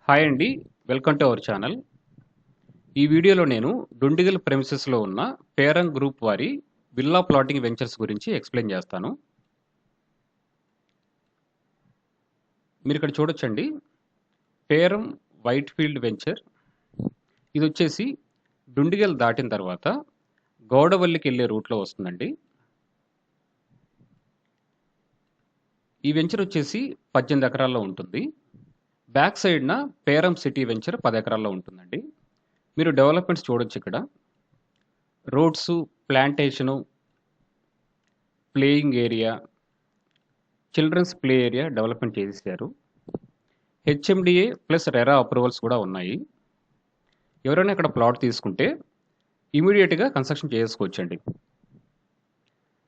Hi అండి. Welcome to our channel. ఈ వీడియోలో నేను డుండిగల్ ప్రెమిసెస్‌లో ఉన్న పేరం గ్రూప్ వారి విల్లా ప్లాటింగ్ వెంచర్స్ గురించి ఎక్స్‌ప్లెయిన్ చేస్తాను. మీరిక్కడ చూడొచ్చండి. Peram Whitefield venture. ఇదొచ్చేసి డుండిగల్ దాటిన తర్వాత గౌడవల్లికెళ్ళే రూట్‌లో వస్తుందండి. ఈ వెంచర్ వచ్చేసి 18 ఎకరాల్లో ఉంటుంది. బ్యాక్ సైడ్‌న పేరం సిటీ వెంచర్ 10 ఎకరాల్లో ఉంటుందండి. మీరు డెవలప్‌మెంట్స్ చూడొచ్చు ఇక్కడ. Roads, plantation, playing area, children's play area development చేసేసారు. హెచ్ఎండిఏ ప్లస్ రెరా అప్రూవల్స్ కూడా ఉన్నాయి. ఎవరైనా ఇక్కడ ప్లాట్ తీసుకుంటే ఇమీడియట్‌గా కన్స్ట్రక్షన్ చేసుకోవచ్చండి.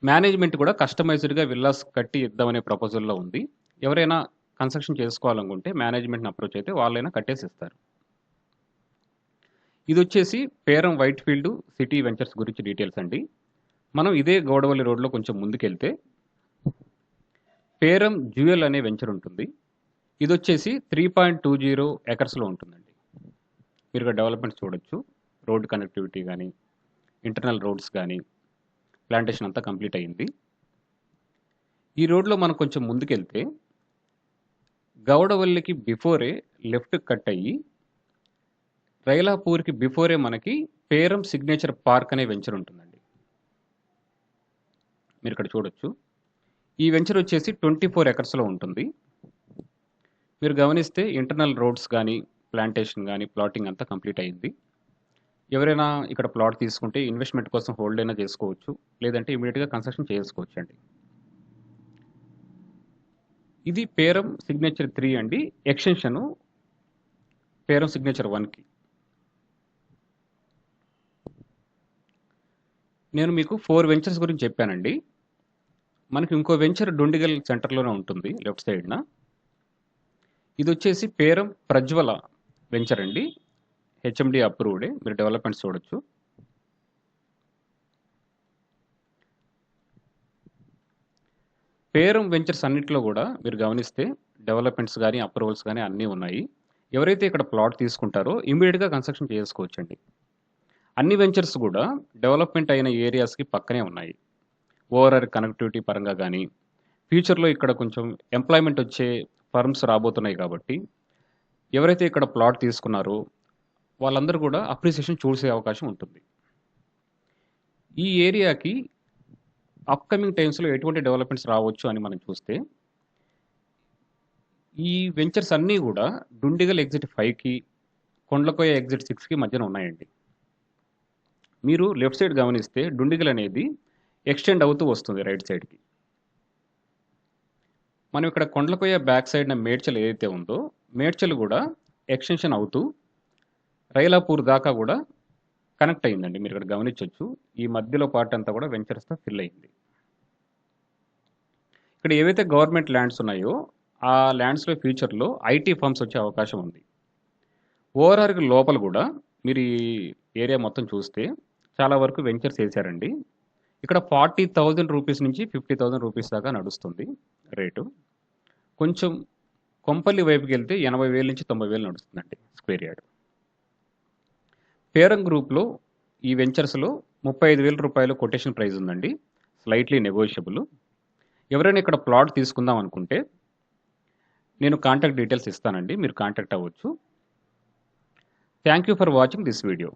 మేనేజ్మెంట్ కూడా కస్టమైజ్డ్‌గా విల్లాస్ కట్టి ఇద్దామనే ప్రపోజల్‌లో ఉంది. ఎవరైనా కన్స్ట్రక్షన్ చేసుకోవాలనుకుంటే మేనేజ్మెంట్‌ని అప్రోచ్ అయితే వాళ్ళైనా కట్టేసి ఇస్తారు. ఇదొచ్చేసి పేరం వైట్‌ఫీల్డ్ సిటీ వెంచర్స్ గురించి డీటెయిల్స్ అండి. మనం ఇదే గౌడవల్లి రోడ్‌లో కొంచెం ముందుకెళ్తే పేరం జ్యువెల్ అనే వెంచర్ ఉంటుంది. ఇదొచ్చేసి 3.20 ఎకర్స్‌లో ఉంటుందండి. మీరు ఇక్కడ డెవలప్‌మెంట్స్ చూడొచ్చు. రోడ్ కనెక్టివిటీ గానీ, ఇంటర్నల్ రోడ్స్ గానీ, ప్లాంటేషన్ అంతా కంప్లీట్ అయింది. ఈ రోడ్‌లో మనం కొంచెం ముందుకెళ్తే గౌడవల్లికి బిఫోరే లెఫ్ట్ కట్ అయ్యి రైలాపూర్‌కి బిఫోరే మనకి పేరం సిగ్నేచర్ పార్క్ అనే వెంచర్ ఉంటుందండి. మీరు ఇక్కడ చూడొచ్చు. ఈ వెంచర్ వచ్చేసి 24 ఎకర్స్‌లో ఉంటుంది. మీరు గమనిస్తే ఇంటర్నల్ రోడ్స్ గానీ, ప్లాంటేషన్ గానీ, ప్లాటింగ్ అంతా కంప్లీట్ అయింది. ఎవరైనా ఇక్కడ ప్లాట్ తీసుకుంటే ఇన్వెస్ట్‌మెంట్ కోసం హోల్డ్ అయినా చేసుకోవచ్చు. లేదంటే ఇమ్మీడియేట్‌గా కన్స్ట్రక్షన్ చేసుకోవచ్చండి. ఇది పేరం సిగ్నేచర్ 3 అండి. ఎక్స్‌టెన్షను పేరం సిగ్నేచర్ 1కి. నేను మీకు 4 వెంచర్స్ గురించి చెప్పానండి. మనకి ఇంకో వెంచర్ డుండిగల్ సెంటర్‌లోనే ఉంటుంది లెఫ్ట్ సైడ్‌న. ఇదొచ్చేసి పేరం ప్రజ్వల వెంచర్ అండి. హెచ్ఎండి అప్రూవ్డే. మీరు డెవలప్‌మెంట్స్ చూడొచ్చు. పేరం వెంచర్స్ అన్నిట్లో కూడా మీరు గమనిస్తే డెవలప్‌మెంట్స్ గానీ, అప్రూవల్స్ గానీ అన్నీ ఉన్నాయి. ఎవరైతే ఇక్కడ ప్లాట్ తీసుకుంటారో ఇమ్మీడియేట్‌గా కన్స్ట్రక్షన్ చేసుకోవచ్చండి. అన్ని వెంచర్స్ కూడా డెవలప్‌మెంట్ అయిన ఏరియాస్‌కి పక్కనే ఉన్నాయి. ఓవరాల్ కనెక్టివిటీ పరంగా గానీ, ఫ్యూచర్‌లో ఇక్కడ కొంచెం ఎంప్లాయ్‌మెంట్ వచ్చే ఫర్మ్స్ రాబోతున్నాయి కాబట్టి, ఎవరైతే ఇక్కడ ప్లాట్ తీసుకున్నారో వాళ్ళందరూ కూడా అప్రిసియేషన్ చూసే అవకాశం ఉంటుంది. ఈ ఏరియాకి అప్‌కమింగ్ టైమ్స్‌లో ఎటువంటి డెవలప్‌మెంట్స్ రావచ్చు అని మనం చూస్తే, ఈ వెంచర్స్ అన్నీ కూడా డుండిగల్ ఎగ్జిట్ 5కి, కొండ్లకోయ ఎగ్జిట్ 6కి మధ్యన ఉన్నాయండి. మీరు లెఫ్ట్ సైడ్ గమనిస్తే డుండిగల్ అనేది ఎక్స్టెండ్ అవుతూ వస్తుంది రైట్ సైడ్‌కి. మనం ఇక్కడ కొండ్లకోయ బ్యాక్ సైడ్‌న మేడ్చల్ ఏదైతే ఉందో, మేడ్చల్ కూడా ఎక్స్టెన్షన్ అవుతూ రైలాపూర్ దాకా కూడా కనెక్ట్ అయిందండి. మీరు ఇక్కడ గమనించొచ్చు. ఈ మధ్యలో పార్ట్ అంతా కూడా వెంచర్స్‌తో ఫిల్ అయింది. ఇక్కడ ఏవైతే గవర్నమెంట్ ల్యాండ్స్ ఉన్నాయో, ఆ ల్యాండ్స్‌లో ఫ్యూచర్‌లో ఐటీ ఫర్మ్స్ వచ్చే అవకాశం ఉంది. ఓఆర్ఆర్‌కి లోపల కూడా మీరు ఈ ఏరియా మొత్తం చూస్తే చాలా వరకు వెంచర్స్ ఏసారండి. ఇక్కడ 40,000 రూపీస్ నుంచి 50,000 రూపీస్ దాకా నడుస్తుంది రేటు. కొంచెం కొంపల్లి వైపుకెళ్తే 80,000 నుంచి 90,000 నడుస్తుందండి స్క్వేర్ యార్డ్. పేరం గ్రూప్‌లో ఈ వెంచర్స్‌లో రూ. 35,000 కొటేషన్ ప్రైస్ ఉందండి. Slightly negotiable. ఎవరైనా ఇక్కడ ప్లాట్ తీసుకుందాం అనుకుంటే నేను కాంటాక్ట్ డీటెయిల్స్ ఇస్తానండి. మీరు కాంటాక్ట్ అవ్వచ్చు. Thank you for watching this video.